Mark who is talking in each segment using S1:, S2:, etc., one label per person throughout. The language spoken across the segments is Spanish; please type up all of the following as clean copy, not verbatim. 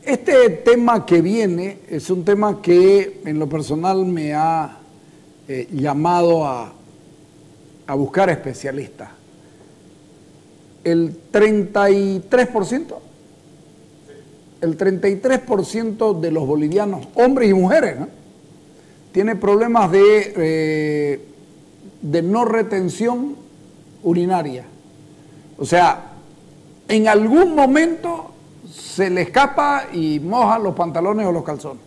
S1: Este tema que viene es un tema que en lo personal me ha llamado a buscar especialistas. El 33%, el 33% de los bolivianos, hombres y mujeres, ¿no?, tiene problemas de no retención urinaria. O sea, en algún momento se le escapa y moja los pantalones o los calzones.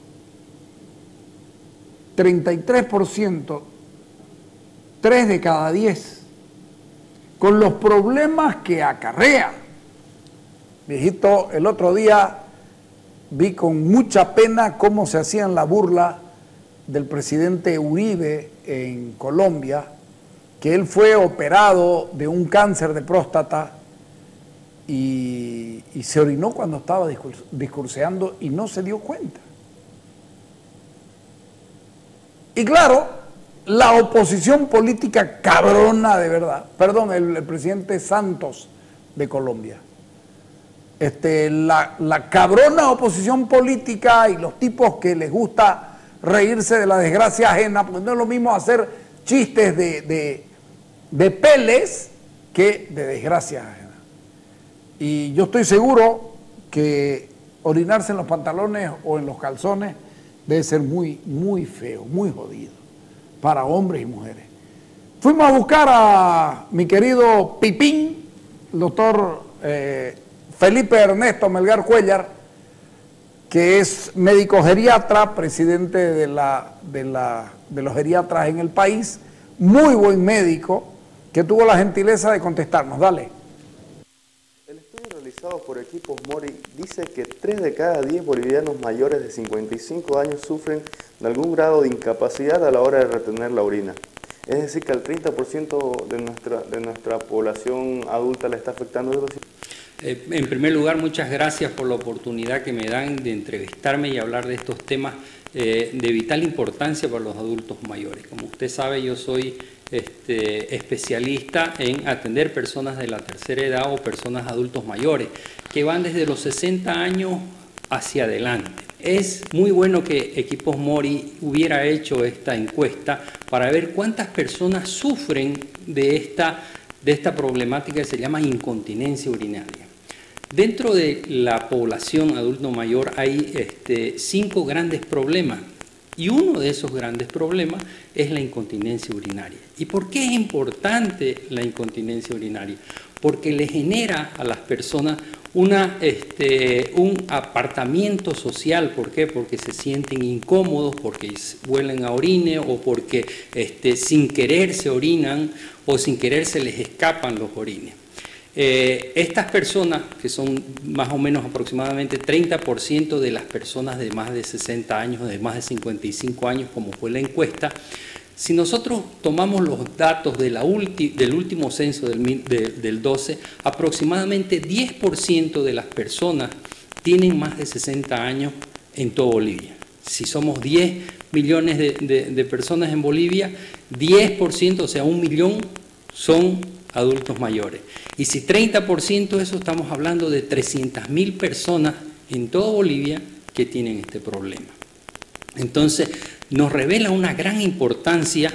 S1: 33%, 3 de cada 10, con los problemas que acarrea. Viejito, el otro día vi con mucha pena cómo se hacían la burla del presidente Uribe en Colombia, que él fue operado de un cáncer de próstata y se orinó cuando estaba discurseando y no se dio cuenta. Y claro, la oposición política cabrona de verdad, perdón, el presidente Santos de Colombia, la cabrona oposición política y los tipos que les gusta reírse de la desgracia ajena, porque no es lo mismo hacer chistes de peles que de desgracia ajena. Y yo estoy seguro que orinarse en los pantalones o en los calzones debe ser muy, muy feo, muy jodido para hombres y mujeres. Fuimos a buscar a mi querido Pipín, el doctor Felipe Ernesto Melgar Cuellar, que es médico geriatra, presidente de los geriatras en el país, muy buen médico, que tuvo la gentileza de contestarnos. Dale.
S2: El estudio realizado por Equipos Mori dice que 3 de cada 10 bolivianos mayores de 55 años sufren de algún grado de incapacidad a la hora de retener la orina. Es decir, que al 30% de nuestra población adulta le está afectando eso.
S3: En primer lugar, muchas gracias por la oportunidad que me dan de entrevistarme y hablar de estos temas de vital importancia para los adultos mayores. Como usted sabe, yo soy especialista en atender personas de la tercera edad o personas adultos mayores que van desde los 60 años hacia adelante. Es muy bueno que Equipos Mori hubiera hecho esta encuesta para ver cuántas personas sufren de esta problemática que se llama incontinencia urinaria. Dentro de la población adulto mayor hay 5 grandes problemas y uno de esos grandes problemas es la incontinencia urinaria. ¿Y por qué es importante la incontinencia urinaria? Porque le genera a las personas un apartamiento social. ¿Por qué? Porque se sienten incómodos, porque huelen a orine o porque sin querer se orinan o sin querer se les escapan los orines. Estas personas, que son más o menos aproximadamente 30% de las personas de más de 60 años, de más de 55 años, como fue la encuesta, si nosotros tomamos los datos del último censo del 12, aproximadamente 10% de las personas tienen más de 60 años en toda Bolivia. Si somos 10 millones de personas en Bolivia, 10%, o sea, 1 millón, son adultos mayores. Y si 30% de eso, estamos hablando de 300.000 personas en toda Bolivia que tienen este problema. Entonces, nos revela una gran importancia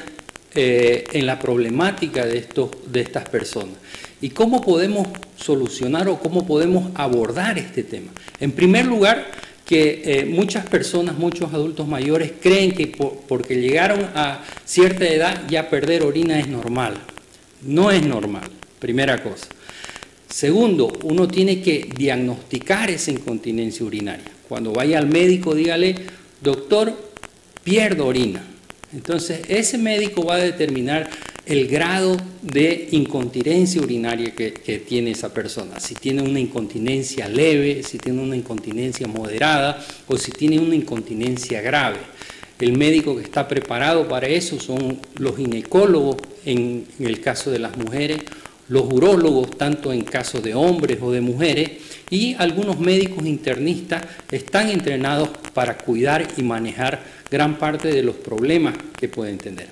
S3: en la problemática de estas personas. ¿Y cómo podemos solucionar o cómo podemos abordar este tema? En primer lugar, que muchas personas, muchos adultos mayores creen que porque llegaron a cierta edad ya perder orina es normal. No es normal, primera cosa. Segundo, uno tiene que diagnosticar esa incontinencia urinaria. Cuando vaya al médico, dígale, doctor, pierdo orina. Entonces, ese médico va a determinar el grado de incontinencia urinaria que tiene esa persona. Si tiene una incontinencia leve, si tiene una incontinencia moderada o si tiene una incontinencia grave. El médico que está preparado para eso son los ginecólogos en el caso de las mujeres, los urólogos tanto en caso de hombres o de mujeres y algunos médicos internistas están entrenados para cuidar y manejar gran parte de los problemas que pueden tener.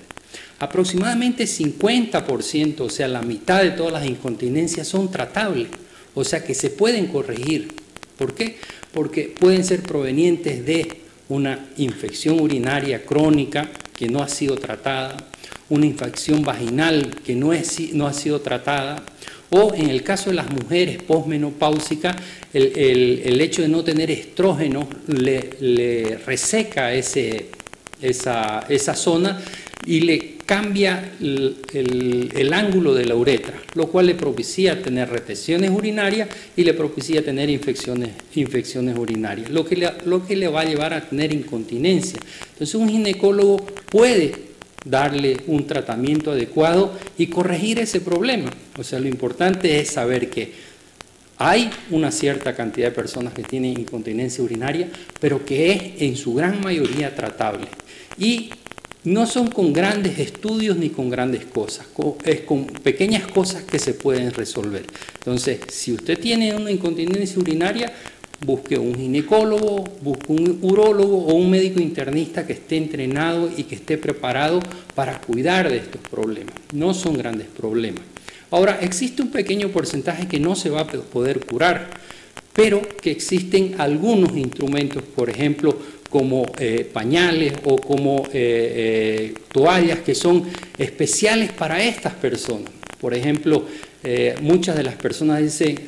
S3: Aproximadamente 50%, o sea, la mitad de todas las incontinencias son tratables, o sea que se pueden corregir. ¿Por qué? porque pueden ser provenientes de una infección urinaria crónica que no ha sido tratada, una infección vaginal que no ha sido tratada, o en el caso de las mujeres posmenopáusicas, el hecho de no tener estrógeno le reseca esa zona y le cambia el ángulo de la uretra, lo cual le propicia tener retenciones urinarias y le propicia tener infecciones urinarias, lo que le va a llevar a tener incontinencia. Entonces un ginecólogo puede darle un tratamiento adecuado y corregir ese problema. O sea, lo importante es saber que hay una cierta cantidad de personas que tienen incontinencia urinaria, pero que es en su gran mayoría tratable. Y no son con grandes estudios ni con grandes cosas, es con pequeñas cosas que se pueden resolver. Entonces, si usted tiene una incontinencia urinaria, busque un ginecólogo, busque un urólogo o un médico internista que esté entrenado y que esté preparado para cuidar de estos problemas. No son grandes problemas. Ahora, existe un pequeño porcentaje que no se va a poder curar, pero que existen algunos instrumentos, por ejemplo, como pañales o como toallas que son especiales para estas personas. Por ejemplo, muchas de las personas dicen,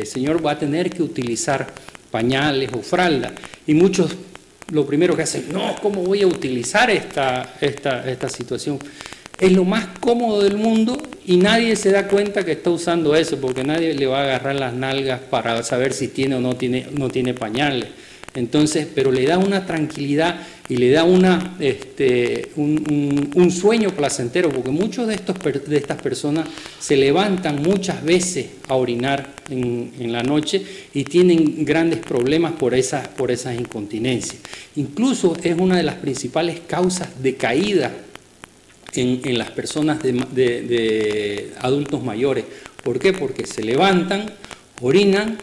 S3: señor, va a tener que utilizar pañales o falda, y muchos lo primero que hacen, no, ¿cómo voy a utilizar esta situación? Es lo más cómodo del mundo y nadie se da cuenta que está usando eso, porque nadie le va a agarrar las nalgas para saber si tiene o no tiene pañales. Entonces, pero le da una tranquilidad y le da un sueño placentero, porque muchos de estas personas se levantan muchas veces a orinar en la noche y tienen grandes problemas por esas incontinencias. Incluso es una de las principales causas de caída en las personas de adultos mayores. ¿Por qué? Porque se levantan, orinan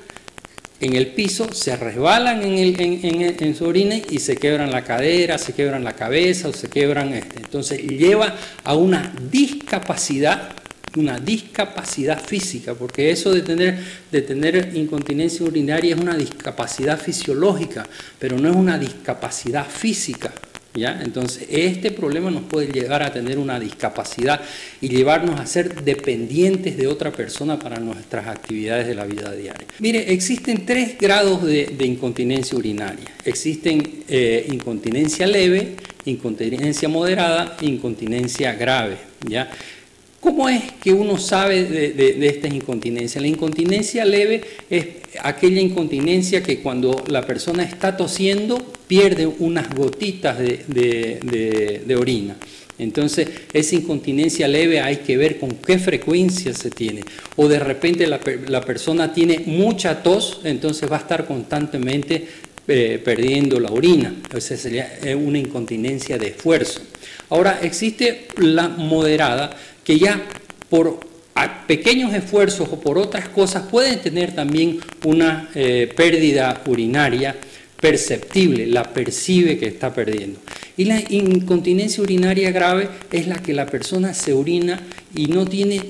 S3: en el piso, se resbalan en su orina y se quebran la cadera, se quebran la cabeza o se quebran Entonces lleva a una discapacidad física, porque eso de tener incontinencia urinaria es una discapacidad fisiológica, pero no es una discapacidad física. ¿Ya? Entonces, este problema nos puede llevar a tener una discapacidad y llevarnos a ser dependientes de otra persona para nuestras actividades de la vida diaria. Mire, existen 3 grados de incontinencia urinaria. Existen incontinencia leve, incontinencia moderada e incontinencia grave. ¿Ya? ¿Cómo es que uno sabe de estas incontinencias? La incontinencia leve es aquella incontinencia que cuando la persona está tosiendo pierde unas gotitas de orina. Entonces, esa incontinencia leve hay que ver con qué frecuencia se tiene. O de repente la persona tiene mucha tos, entonces va a estar constantemente perdiendo la orina. O sea, sería una incontinencia de esfuerzo. Ahora, existe la moderada, que ya por pequeños esfuerzos o por otras cosas pueden tener también una pérdida urinaria perceptible, la percibe que está perdiendo. Y la incontinencia urinaria grave es la que la persona se orina y no tiene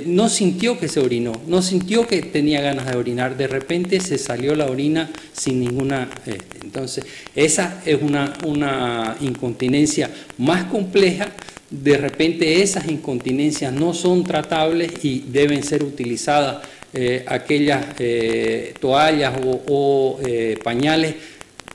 S3: no sintió que se orinó, no sintió que tenía ganas de orinar, de repente se salió la orina sin ninguna... Entonces, esa es una incontinencia más compleja. De repente esas incontinencias no son tratables y deben ser utilizadas aquellas toallas o pañales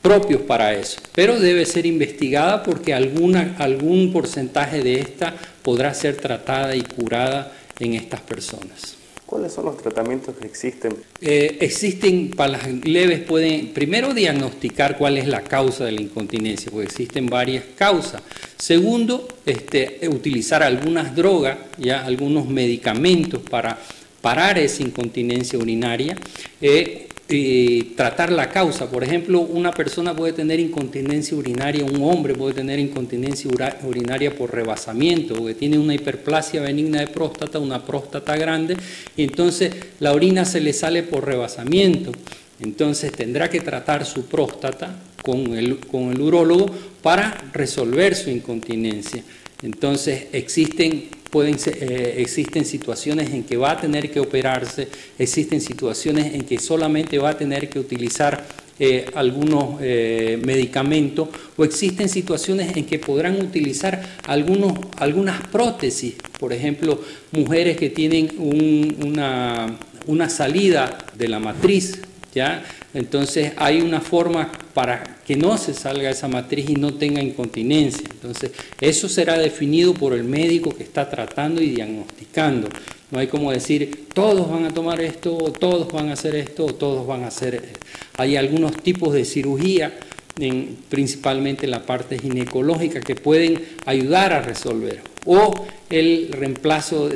S3: propios para eso, pero debe ser investigada porque algún porcentaje de esta podrá ser tratada y curada en estas personas.
S2: ¿Cuáles son los tratamientos que existen?
S3: Existen, para las leves pueden primero diagnosticar cuál es la causa de la incontinencia, porque existen varias causas. Segundo, utilizar algunas drogas, ya algunos medicamentos para parar esa incontinencia urinaria. Tratar la causa. Por ejemplo, una persona puede tener incontinencia urinaria, un hombre puede tener incontinencia urinaria por rebasamiento, porque tiene una hiperplasia benigna de próstata, una próstata grande, y entonces la orina se le sale por rebasamiento. Entonces tendrá que tratar su próstata con el urólogo para resolver su incontinencia. Entonces existen existen situaciones en que va a tener que operarse, existen situaciones en que solamente va a tener que utilizar algunos medicamentos, o existen situaciones en que podrán utilizar algunas prótesis, por ejemplo, mujeres que tienen una salida de la matriz, ¿ya? Entonces hay una forma para que no se salga esa matriz y no tenga incontinencia. Entonces eso será definido por el médico que está tratando y diagnosticando. No hay como decir, todos van a tomar esto, o todos van a hacer esto, o todos van a hacer esto. Hay algunos tipos de cirugía, principalmente en la parte ginecológica, que pueden ayudar a resolver. O el reemplazo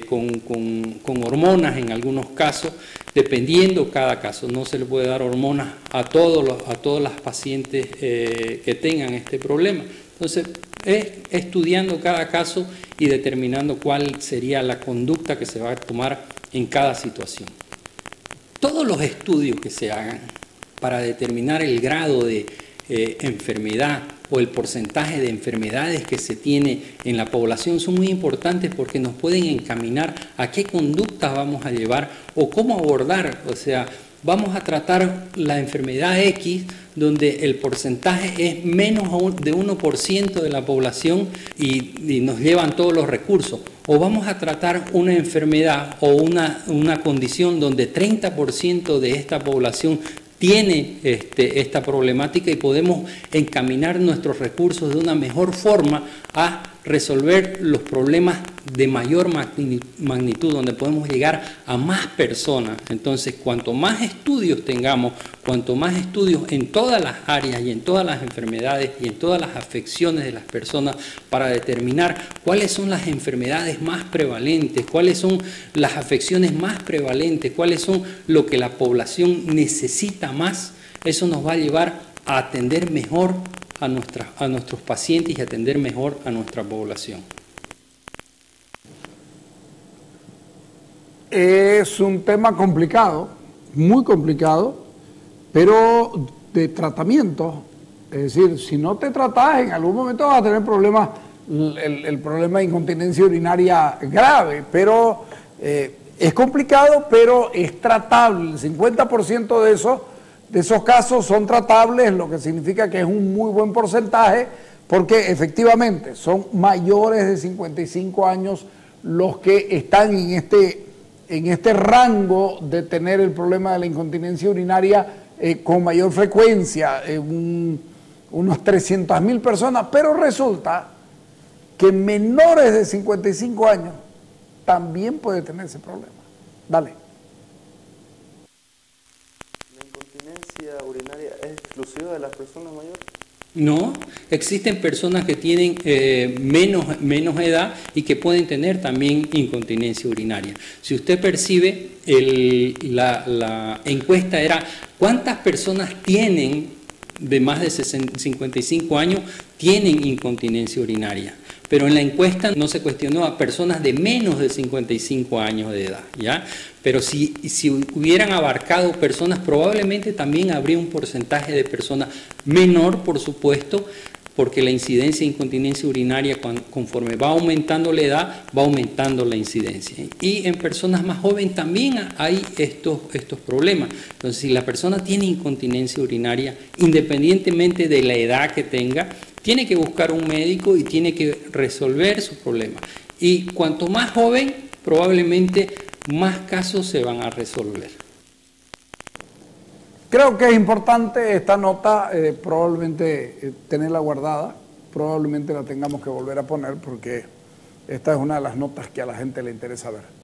S3: con hormonas en algunos casos, dependiendo cada caso. No se le puede dar hormonas a todas las pacientes que tengan este problema. Entonces, es estudiando cada caso y determinando cuál sería la conducta que se va a tomar en cada situación. Todos los estudios que se hagan para determinar el grado de enfermedad o el porcentaje de enfermedades que se tiene en la población son muy importantes, porque nos pueden encaminar a qué conductas vamos a llevar o cómo abordar. O sea, vamos a tratar la enfermedad X, donde el porcentaje es menos de 1% de la población y nos llevan todos los recursos. O vamos a tratar una enfermedad o una condición donde 30% de esta población tiene esta problemática, y podemos encaminar nuestros recursos de una mejor forma a resolver los problemas de mayor magnitud, donde podemos llegar a más personas. Entonces, cuanto más estudios tengamos, cuanto más estudios en todas las áreas y en todas las enfermedades y en todas las afecciones de las personas, para determinar cuáles son las enfermedades más prevalentes, cuáles son las afecciones más prevalentes, cuáles son lo que la población necesita más, eso nos va a llevar a atender mejor a nuestros pacientes y atender mejor a nuestra población.
S1: Es un tema complicado, muy complicado, pero de tratamiento. Es decir, si no te tratas, en algún momento vas a tener problemas, el problema de incontinencia urinaria grave, pero es complicado, pero es tratable. El 50% de esos casos son tratables, lo que significa que es un muy buen porcentaje, porque efectivamente son mayores de 55 años los que están en este rango de tener el problema de la incontinencia urinaria con mayor frecuencia, unos 300.000 personas, pero resulta que menores de 55 años también puede tener ese problema. Dale.
S2: ¿La incontinencia urinaria es exclusiva de las personas mayores?
S3: No, existen personas que tienen menos edad y que pueden tener también incontinencia urinaria. Si usted percibe, la encuesta era ¿cuántas personas tienen de más de 55 años tienen incontinencia urinaria? Pero en la encuesta no se cuestionó a personas de menos de 55 años de edad, ¿ya? Pero si hubieran abarcado personas, probablemente también habría un porcentaje de personas menor, por supuesto, porque la incidencia de incontinencia urinaria, conforme va aumentando la edad, va aumentando la incidencia. Y en personas más jóvenes también hay estos problemas. Entonces, si la persona tiene incontinencia urinaria, independientemente de la edad que tenga, tiene que buscar un médico y tiene que resolver su problema. Y cuanto más joven, probablemente más casos se van a resolver.
S1: Creo que es importante esta nota, probablemente tenerla guardada, probablemente la tengamos que volver a poner, porque esta es una de las notas que a la gente le interesa ver.